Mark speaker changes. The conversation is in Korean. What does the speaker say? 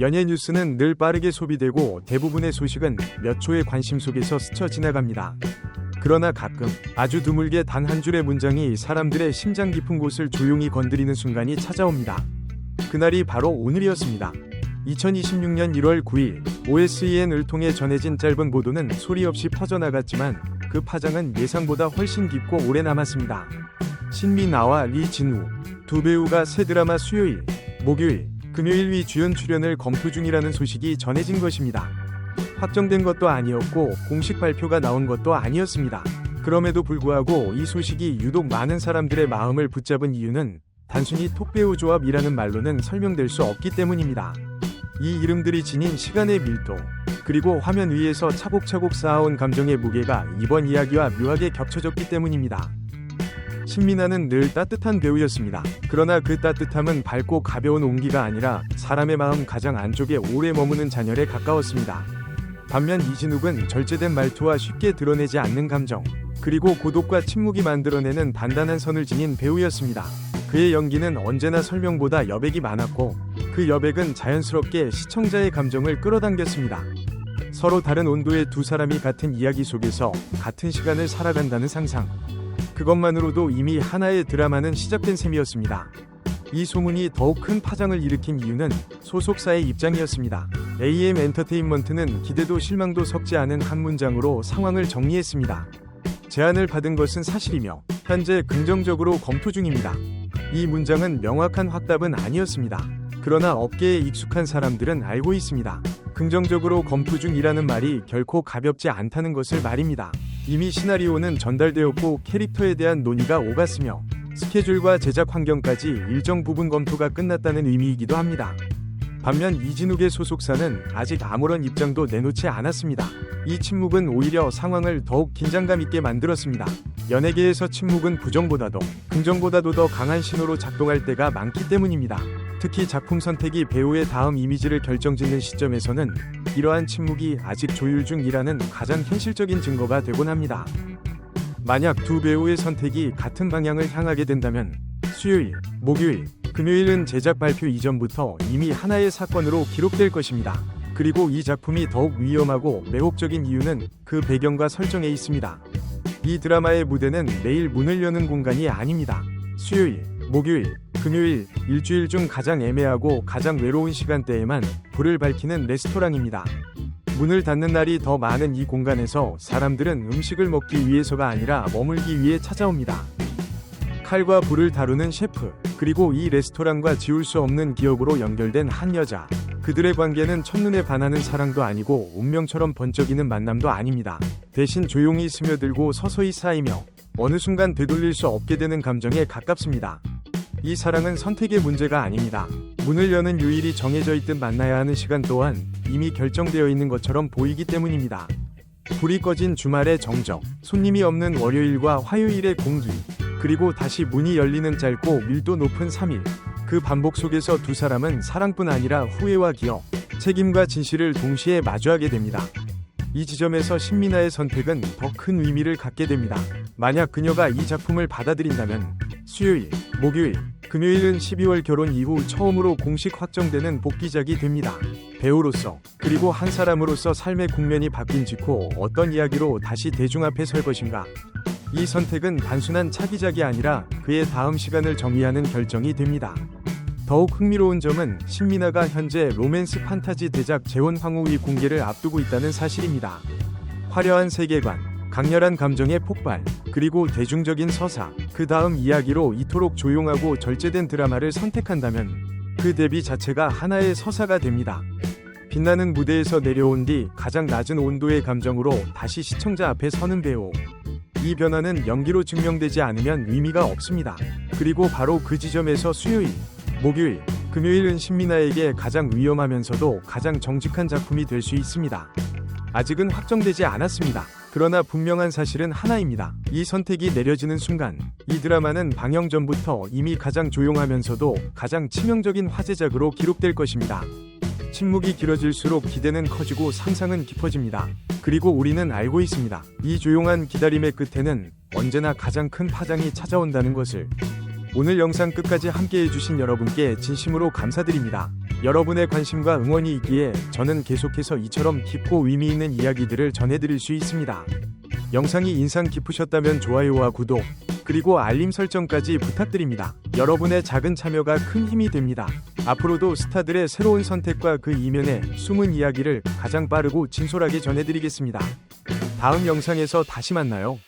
Speaker 1: 연예 뉴스는 늘 빠르게 소비되고 대부분의 소식은 몇 초의 관심 속에서 스쳐 지나갑니다. 그러나 가끔 아주 드물게 단 한 줄의 문장이 사람들의 심장 깊은 곳을 조용히 건드리는 순간이 찾아옵니다. 그날이 바로 오늘이었습니다. 2026년 1월 9일 OSEN을 통해 전해진 짧은 보도는 소리 없이 퍼져나갔지만 그 파장은 예상보다 훨씬 깊고 오래 남았습니다. 신미나와 리진우 두 배우가 새 드라마 수요일, 목요일, 금요일 위 주연 출연을 검토 중이라는 소식이 전해진 것입니다. 확정된 것도 아니었고 공식 발표가 나온 것도 아니었습니다. 그럼에도 불구하고 이 소식이 유독 많은 사람들의 마음을 붙잡은 이유는 단순히 톡배우 조합이라는 말로는 설명될 수 없기 때문입니다. 이 이름들이 지닌 시간의 밀도, 그리고 화면 위에서 차곡차곡 쌓아온 감정의 무게가 이번 이야기와 묘하게 겹쳐졌기 때문입니다. 신민아는 늘 따뜻한 배우였습니다. 그러나 그 따뜻함은 밝고 가벼운 온기가 아니라 사람의 마음 가장 안쪽에 오래 머무는 잔열에 가까웠습니다. 반면 이진욱은 절제된 말투와 쉽게 드러내지 않는 감정, 그리고 고독과 침묵이 만들어내는 단단한 선을 지닌 배우였습니다. 그의 연기는 언제나 설명보다 여백이 많았고 그 여백은 자연스럽게 시청자의 감정을 끌어당겼습니다. 서로 다른 온도의 두 사람이 같은 이야기 속에서 같은 시간을 살아간다는 상상, 그것만으로도 이미 하나의 드라마는 시작된 셈이었습니다. 이 소문이 더욱 큰 파장을 일으킨 이유는 소속사의 입장이었습니다. AM 엔터테인먼트는 기대도 실망도 섞지 않은 한 문장으로 상황을 정리했습니다. 제안을 받은 것은 사실이며 현재 긍정적으로 검토 중입니다. 이 문장은 명확한 확답은 아니었습니다. 그러나 업계에 익숙한 사람들은 알고 있습니다. 긍정적으로 검토 중이라는 말이 결코 가볍지 않다는 것을 말입니다. 이미 시나리오는 전달되었고 캐릭터에 대한 논의가 오갔으며 스케줄과 제작 환경까지 일정 부분 검토가 끝났다는 의미이기도 합니다. 반면 이진욱의 소속사는 아직 아무런 입장도 내놓지 않았습니다. 이 침묵은 오히려 상황을 더욱 긴장감 있게 만들었습니다. 연예계에서 침묵은 부정보다도 긍정보다도 더 강한 신호로 작동할 때가 많기 때문입니다. 특히 작품 선택이 배우의 다음 이미지를 결정짓는 시점에서는 이러한 침묵이 아직 조율 중이라는 가장 현실적인 증거가 되곤 합니다. 만약 두 배우의 선택이 같은 방향을 향하게 된다면 수요일, 목요일, 금요일은 제작 발표 이전부터 이미 하나의 사건으로 기록될 것입니다. 그리고 이 작품이 더욱 위험하고 매혹적인 이유는 그 배경과 설정에 있습니다. 이 드라마의 무대는 매일 문을 여는 공간이 아닙니다. 수요일, 목요일, 금요일, 일주일 중 가장 애매하고 가장 외로운 시간대에만 불을 밝히는 레스토랑입니다. 문을 닫는 날이 더 많은 이 공간에서 사람들은 음식을 먹기 위해서가 아니라 머물기 위해 찾아옵니다. 칼과 불을 다루는 셰프, 그리고 이 레스토랑과 지울 수 없는 기억으로 연결된 한 여자. 그들의 관계는 첫눈에 반하는 사랑도 아니고 운명처럼 번쩍이는 만남도 아닙니다. 대신 조용히 스며들고 서서히 쌓이며 어느 순간 되돌릴 수 없게 되는 감정에 가깝습니다. 이 사랑은 선택의 문제가 아닙니다. 문을 여는 요일이 정해져 있듯 만나야 하는 시간 또한 이미 결정되어 있는 것처럼 보이기 때문입니다. 불이 꺼진 주말의 정적, 손님이 없는 월요일과 화요일의 공기, 그리고 다시 문이 열리는 짧고 밀도 높은 3일. 그 반복 속에서 두 사람은 사랑뿐 아니라 후회와 기억, 책임과 진실을 동시에 마주하게 됩니다. 이 지점에서 신민아의 선택은 더 큰 의미를 갖게 됩니다. 만약 그녀가 이 작품을 받아들인다면 수요일, 목요일, 금요일은 12월 결혼 이후 처음으로 공식 확정되는 복귀작이 됩니다. 배우로서, 그리고 한 사람으로서 삶의 국면이 바뀐 직후 어떤 이야기로 다시 대중 앞에 설 것인가. 이 선택은 단순한 차기작이 아니라 그의 다음 시간을 정의하는 결정이 됩니다. 더욱 흥미로운 점은 신민아가 현재 로맨스 판타지 대작 재혼황후의 공개를 앞두고 있다는 사실입니다. 화려한 세계관, 강렬한 감정의 폭발, 그리고 대중적인 서사, 그 다음 이야기로 이토록 조용하고 절제된 드라마를 선택한다면 그 데뷔 자체가 하나의 서사가 됩니다. 빛나는 무대에서 내려온 뒤 가장 낮은 온도의 감정으로 다시 시청자 앞에 서는 배우. 이 변화는 연기로 증명되지 않으면 의미가 없습니다. 그리고 바로 그 지점에서 수요일, 목요일, 금요일은 신민아에게 가장 위험하면서도 가장 정직한 작품이 될 수 있습니다. 아직은 확정되지 않았습니다. 그러나 분명한 사실은 하나입니다. 이 선택이 내려지는 순간 이 드라마는 방영 전부터 이미 가장 조용하면서도 가장 치명적인 화제작으로 기록될 것입니다. 침묵이 길어질수록 기대는 커지고 상상은 깊어집니다. 그리고 우리는 알고 있습니다. 이 조용한 기다림의 끝에는 언제나 가장 큰 파장이 찾아온다는 것을. 오늘 영상 끝까지 함께해 주신 여러분께 진심으로 감사드립니다. 여러분의 관심과 응원이 있기에 저는 계속해서 이처럼 깊고 의미 있는 이야기들을 전해드릴 수 있습니다. 영상이 인상 깊으셨다면 좋아요와 구독, 그리고 알림 설정까지 부탁드립니다. 여러분의 작은 참여가 큰 힘이 됩니다. 앞으로도 스타들의 새로운 선택과 그 이면의 숨은 이야기를 가장 빠르고 진솔하게 전해드리겠습니다. 다음 영상에서 다시 만나요.